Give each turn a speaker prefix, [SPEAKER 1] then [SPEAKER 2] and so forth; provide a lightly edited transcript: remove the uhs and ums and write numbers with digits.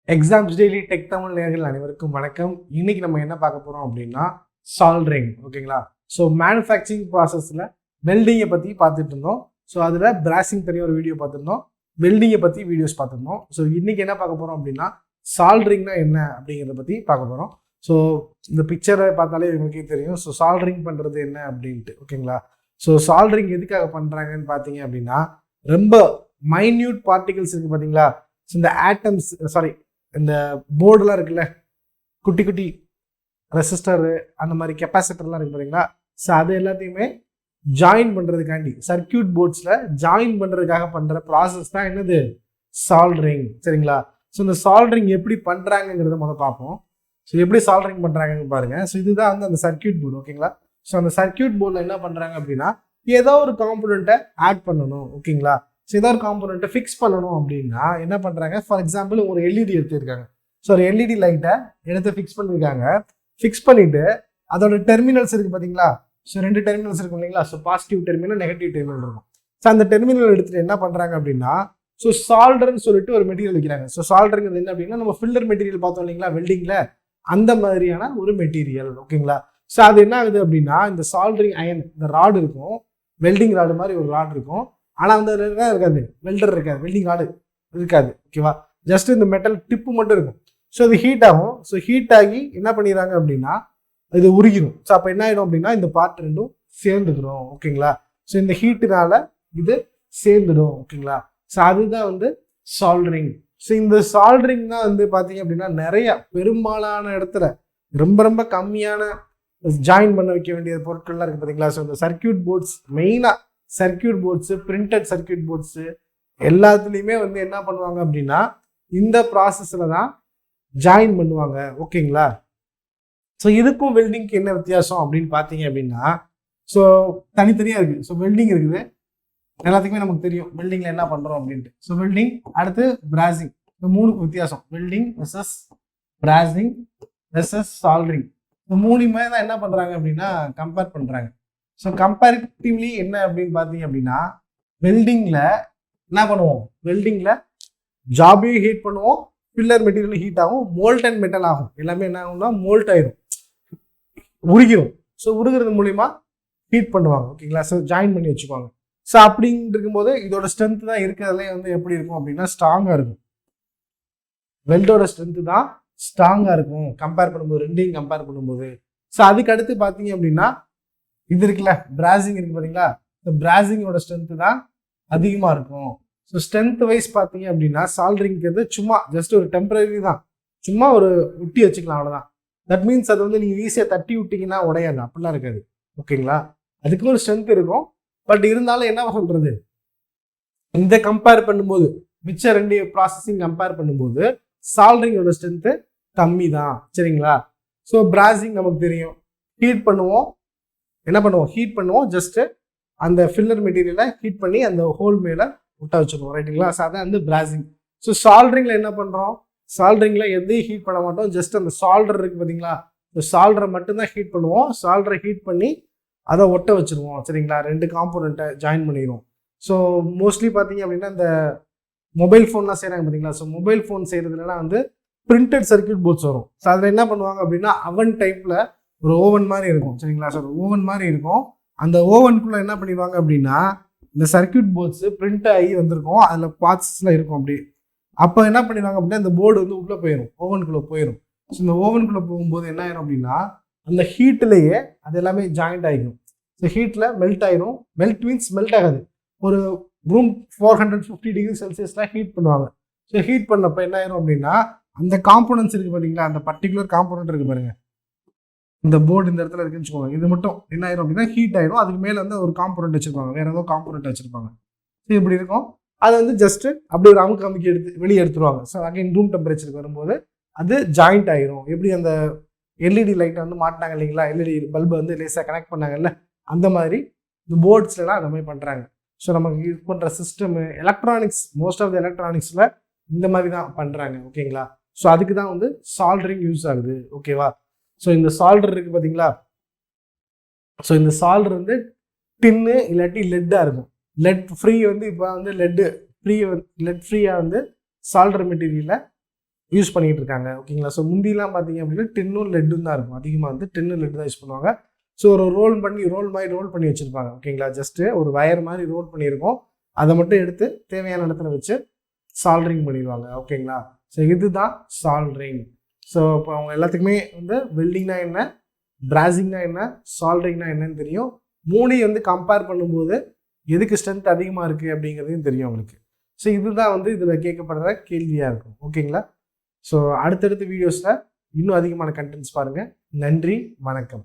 [SPEAKER 1] Examsdaily Tech Tamil நேயர்கள் அனைவருக்கும் வணக்கம். இன்னைக்கு நம்ம என்ன பார்க்க போறோம் அப்படின்னா சால்டரிங். ஓகேங்களா? ஸோ மேனுஃபேக்சரிங் ப்ராசஸில் வெல்டிங்கை பற்றி பார்த்துட்டு இருந்தோம். ஸோ அதில் பிராசிங் தனியாக ஒரு வீடியோ பார்த்துருந்தோம், வெல்டிங்கை பற்றி வீடியோஸ் பார்த்துருந்தோம். ஸோ இன்னைக்கு என்ன பார்க்க போகிறோம் அப்படின்னா சால்டரிங்னா என்ன அப்படிங்கிறத பற்றி பார்க்க போகிறோம். ஸோ இந்த பிக்சரை பார்த்தாலே உங்களுக்கே தெரியும். ஸோ சால்டரிங் பண்ணுறது என்ன அப்படின்ட்டு. ஓகேங்களா? ஸோ சால்டரிங் எதுக்காக பண்ணுறாங்கன்னு பார்த்தீங்க அப்படின்னா ரொம்ப மைன்யூட் பார்ட்டிகல்ஸ் இருக்குது பார்த்தீங்களா? ஸோ இந்த ஆட்டம்ஸ் இந்த போர்டுலாம் இருக்குல்ல, குட்டி குட்டி ரெசிஸ்டரு அந்த மாதிரி கெப்பாசிட்டர்லாம் இருக்குது பார்த்தீங்களா? ஸோ அது எல்லாத்தையுமே ஜாயின் பண்ணுறதுக்காண்டி சர்க்கியூட் போர்ட்ஸில் ஜாயின் பண்ணுறதுக்காக பண்ணுற ப்ராசஸ் தான் என்னது சால்டரிங். சரிங்களா? ஸோ இந்த சால்டரிங் எப்படி பண்ணுறாங்கிறத முதல்ல பார்ப்போம். ஸோ எப்படி சால்டரிங் பண்ணுறாங்கன்னு பாருங்கள். ஸோ இதுதான் வந்து அந்த சர்க்கியூட் போர்டு. ஓகேங்களா? ஸோ அந்த சர்க்கியூட் போர்டில் என்ன பண்ணுறாங்க அப்படின்னா ஏதோ ஒரு காம்பனண்ட்டை ஆட் பண்ணணும். ஓகேங்களா? ஸோ ஏதாவது ஒரு காம்பனண்ட்டை ஃபிக்ஸ் பண்ணணும் அப்படின்னா என்ன பண்ணுறாங்க, ஃபார் எக்ஸாம்பிள் ஒரு எல்இடி எடுத்துருக்காங்க. ஸோ ஒரு எல்இடி லைட்டை எடுத்து ஃபிக்ஸ் பண்ணியிருக்காங்க. ஃபிக்ஸ் பண்ணிவிட்டு அதோட டெர்மினல்ஸ் இருக்குது பார்த்தீங்களா? ஸோ ரெண்டு டெர்மினல்ஸ் இருக்கும் இல்லைங்களா? So positive terminal, negative terminal இருக்கும். ஸோ அந்த டெர்மினல் எடுத்துகிட்டு என்ன பண்ணுறாங்க அப்படின்னா ஸோ சால்டர்னு சொல்லிட்டு ஒரு மெட்டீரியல் வைக்கிறாங்க. ஸோ சால்டருங்கிறது என்ன அப்படின்னா நம்ம ஃபில்லர் மெட்டீரியல் பார்த்தோம் இல்லைங்களா வெல்டிங்கில், அந்த மாதிரியான ஒரு மெட்டீரியல். ஓகேங்களா? ஸோ அது என்ன ஆகுது அப்படின்னா இந்த சால்டரிங் அயன், இந்த ராடு இருக்கும், வெல்டிங் ராடு மாதிரி ஒரு ராடு இருக்கும். ஆனால் வந்து இருக்காது, வெல்டர் இருக்காது, வெல்டிங் ராடு இருக்காது. ஓகேவா? ஜஸ்ட் இந்த மெட்டல் டிப்பு மட்டும் இருக்கும். ஸோ அது ஹீட் ஆகும். ஸோ ஹீட் ஆகி என்ன பண்ணிடுறாங்க அப்படின்னா இது உருகிடும். ஸோ அப்போ என்ன ஆகிடும் அப்படின்னா இந்த பார்ட் ரெண்டும் சேர்ந்துக்கிறோம். ஓகேங்களா? ஸோ இந்த ஹீட்டுனால இது சேர்ந்துடும். ஓகேங்களா? ஸோ அதுதான் வந்து சால்டரிங். ஸோ இந்த சால்டரிங் தான் வந்து பார்த்தீங்க அப்படின்னா நிறைய பெரும்பாலான இடத்துல ரொம்ப ரொம்ப கம்மியான ஜாயின் பண்ண வைக்க வேண்டிய பொருட்கள்லாம் இருக்குது பார்த்தீங்களா? ஸோ இந்த சர்க்கியூட் போர்ட்ஸ், மெயினாக circuit boards, printed circuit boards எல்லாத்துலேயுமே வந்து என்ன பண்ணுவாங்க அப்படின்னா இந்த ப்ராசஸில் தான் ஜாயின் பண்ணுவாங்க. ஓகேங்களா? ஸோ இதுக்கும் வெல்டிங்க்கு என்ன வித்தியாசம் அப்படின்னு பார்த்தீங்க அப்படின்னா ஸோ தனித்தனியாக இருக்குது. ஸோ வெல்டிங் இருக்குது, எல்லாத்துக்குமே நமக்கு தெரியும் வெல்டிங்கில் என்ன பண்ணுறோம் அப்படின்ட்டு. ஸோ வெல்டிங், அடுத்து பிராசிங். இந்த மூணுக்கு வித்தியாசம் வெல்டிங் வெர்சஸ் பிராசிங் வெர்சஸ் சால்டரிங். இந்த மூணுமே தான் என்ன பண்ணுறாங்க அப்படின்னா கம்பேர் பண்ணுறாங்க. ஸோ கம்பேரிட்டிவ்லி என்ன அப்படின்னு பார்த்தீங்க அப்படின்னா வெல்டிங்கில் என்ன பண்ணுவோம், வெல்டிங்கில் ஜாபையும் ஹீட் பண்ணுவோம், பில்லர் மெட்டீரியலும் ஹீட் ஆகும், மோல்டன் மெட்டல் ஆகும். எல்லாமே என்ன ஆகும்னா மோல்ட் ஆயிரும், உருகிடும். ஸோ உருகிறது மூலிமா ஹீட் பண்ணுவாங்க. ஓகேங்களா? ஸோ ஜாயின் பண்ணி வச்சுக்குவாங்க. ஸோ அப்படின்னு இருக்கும்போது இதோட ஸ்ட்ரென்த் தான் இருக்கிறதுலே வந்து எப்படி இருக்கும் அப்படின்னா ஸ்ட்ராங்காக இருக்கும். வெல்டோட ஸ்ட்ரென்த்து தான் ஸ்ட்ராங்காக இருக்கும் கம்பேர் பண்ணும்போது, ரெண்டையும் கம்பேர் பண்ணும்போது. ஸோ அதுக்கு அடுத்து பார்த்தீங்க அப்படின்னா இது இருக்குல்ல, பிராசிங் இருக்குது பார்த்தீங்களா? இந்த பிராசிங்கோட ஸ்ட்ரென்த்து தான் அதிகமாக இருக்கும். ஸோ ஸ்ட்ரென்த் வைஸ் பார்த்தீங்க அப்படின்னா சால்டரிங்கிறது சும்மா ஜஸ்ட் ஒரு டெம்பரரி தான், சும்மா ஒரு ஒட்டி வச்சுக்கலாம், அவ்வளோதான். தட் மீன்ஸ் அது வந்து நீங்கள் ஈஸியாக தட்டி விட்டிங்கன்னா உடையாது, அப்படிலாம் இருக்காது. ஓகேங்களா? அதுக்கு ஒரு ஸ்ட்ரென்த் இருக்கும். பட் இருந்தாலும் என்ன சொல்கிறது, இந்த கம்பேர் பண்ணும்போது மிச்ச ரெண்டு ப்ராசஸிங் கம்பேர் பண்ணும்போது சால்டரிங்கோட ஸ்ட்ரென்த்து கம்மி தான். சரிங்களா? ஸோ பிராசிங் நமக்கு தெரியும், ஹீட் பண்ணுவோம், என்ன பண்ணுவோம், ஹீட் பண்ணுவோம், ஜஸ்ட்டு அந்த ஃபில்லர் மெட்டீரியலை ஹீட் பண்ணி அந்த ஹோல் மேலே விட்ட வச்சுருவோம். ரைட்டுங்களா? ஸோ அதான் வந்து பிராசிங். ஸோ சால்டரிங்கில் என்ன பண்ணுறோம், சால்டரிங்கில் எதையும் ஹீட் பண்ண மாட்டோம், ஜஸ்ட் அந்த சால்டர் இருக்குது பார்த்தீங்களா? ஸோ சால்டரை மட்டும்தான் ஹீட் பண்ணுவோம். சால்டரை ஹீட் பண்ணி அதை ஒட்ட வச்சுருவோம். சரிங்களா? ரெண்டு காம்போனண்ட்டை ஜாயின் பண்ணிடுவோம். ஸோ மோஸ்ட்லி பார்த்தீங்க அப்படின்னா இந்த மொபைல் ஃபோன்லாம் செய்கிறாங்க பார்த்தீங்களா? ஸோ மொபைல் ஃபோன் செய்கிறதுலாம் வந்து பிரிண்டட் சர்க்கியூட் போர்ட்ஸ் வரும். ஸோ அதில் என்ன பண்ணுவாங்க அப்படின்னா அவன் டைப்பில் ஒரு ஓவன் மாதிரி இருக்கும். சரிங்களா? ஸோ ஓவன் மாதிரி இருக்கும். அந்த ஓவனுக்குள்ளே என்ன பண்ணிடுவாங்க அப்படின்னா இந்த சர்க்கியூட் போர்ட்ஸு பிரிண்ட் ஆகி வந்திருக்கும், அதில் பார்ட்ஸ்லாம் இருக்கும். அப்படி அப்போ என்ன பண்ணிடுவாங்க அப்படின்னா இந்த போர்டு வந்து உள்ளே போயிடும், ஓவனுக்குள்ளே போயிடும். ஸோ இந்த ஓவனுக்குள்ளே போகும்போது என்ன ஆயிரும் அப்படின்னா அந்த ஹீட்லேயே அது எல்லாமே ஜாயிண்ட் ஆகிடும். ஸோ ஹீட்டில் மெல்ட் ஆயிரும். மெல்ட் மீன்ஸ் மெல்ட் ஆகாது, ஒரு ரூம் 450 டிகிரி செல்சியஸில் ஹீட் பண்ணுவாங்க. ஸோ ஹீட் பண்ணப்போ என்ன ஆயிரும் அப்படின்னா அந்த காம்போனன்ட்ஸ் இருக்குது பார்த்தீங்களா, அந்த பர்டிகுலர் காம்போனன்ட் இருக்குது பாருங்கள், இந்த போர்டு இந்த இடத்துல இருக்குன்னு வச்சுக்கோங்க, இது மட்டும் என்ன ஆயிரும் அப்படின்னா ஹீட் ஆயிரும். அதுக்கு மேலே வந்து ஒரு காம்போனன்ட் வச்சிருப்பாங்க, வேற ஏதோ காம்போனன்ட் வச்சிருப்பாங்க. ஸோ இப்படி இருக்கும். அது வந்து ஜஸ்ட் அப்படி ஒரு அமுக்கு வெளியே எடுத்துருவாங்க. ஸோ அகைன் ரூம் டெம்பரேச்சருக்கு வரும்போது அது ஜாயிண்ட் ஆயிரும். எப்படி அந்த எல்இடி லைட்டை வந்து மாட்டினாங்க இல்லைங்களா, எல்இடி பல்பை வந்து லேசாக கனெக்ட் பண்ணாங்கல்ல, அந்த மாதிரி இந்த போர்ட்ஸ்லாம் அந்த மாதிரி பண்ணுறாங்க. ஸோ நமக்கு யூஸ் பண்ணுற system electronics, most of the எலக்ட்ரானிக்ஸில் இந்த மாதிரி தான் பண்ணுறாங்க. ஓகேங்களா? ஸோ அதுக்கு தான் வந்து சால்டரிங் யூஸ் ஆகுது. ஓகேவா? ஸோ இந்த சால்டர் இருக்குது பார்த்தீங்களா? ஸோ இந்த சால்டர் வந்து டின்னு இல்லாட்டி லெட்டாக இருக்கும். லெட் ஃப்ரீ வந்து இப்போ வந்து லெட் ஃப்ரீயாக வந்து சால்டர் மெட்டீரியலை யூஸ் பண்ணிகிட்டு இருக்காங்க ஓகேங்களா. ஸோ முந்திலாம் பார்த்தீங்க அப்படின்னா டின்னும் லெட்டும் தான் இருக்கும், அதிகமாக வந்து டின்னு லெட்டு தான் யூஸ் பண்ணுவாங்க. ஸோ ஒரு ரோல் பண்ணி வச்சுருப்பாங்க ஓகேங்களா. ஜஸ்ட்டு ஒரு வயர் மாதிரி ரோல் பண்ணியிருக்கோம், அதை மட்டும் எடுத்து தேவையான இடத்துல வச்சு சால்டரிங் பண்ணிடுவாங்க ஓகேங்களா. ஸோ இதுதான் சால்டரிங். ஸோ இப்போ அவங்க எல்லாத்துக்குமே வந்து வெல்டிங்னா என்ன, பிராசிங்னா என்ன, சால்டரிங்னா என்னன்னு தெரியும். மூணையும் வந்து கம்பேர் பண்ணும்போது எதுக்கு ஸ்ட்ரென்த் அதிகமாக இருக்குது அப்படிங்கிறதையும் தெரியும் அவங்களுக்கு. ஸோ இதுதான் வந்து இதில் கேட்கப்படுற கேள்வியாக இருக்கும் ஓகேங்களா. ஸோ அடுத்தடுத்த வீடியோஸில் இன்னும் அதிகமான கண்டென்ட்ஸ் பாருங்கள். நன்றி, வணக்கம்.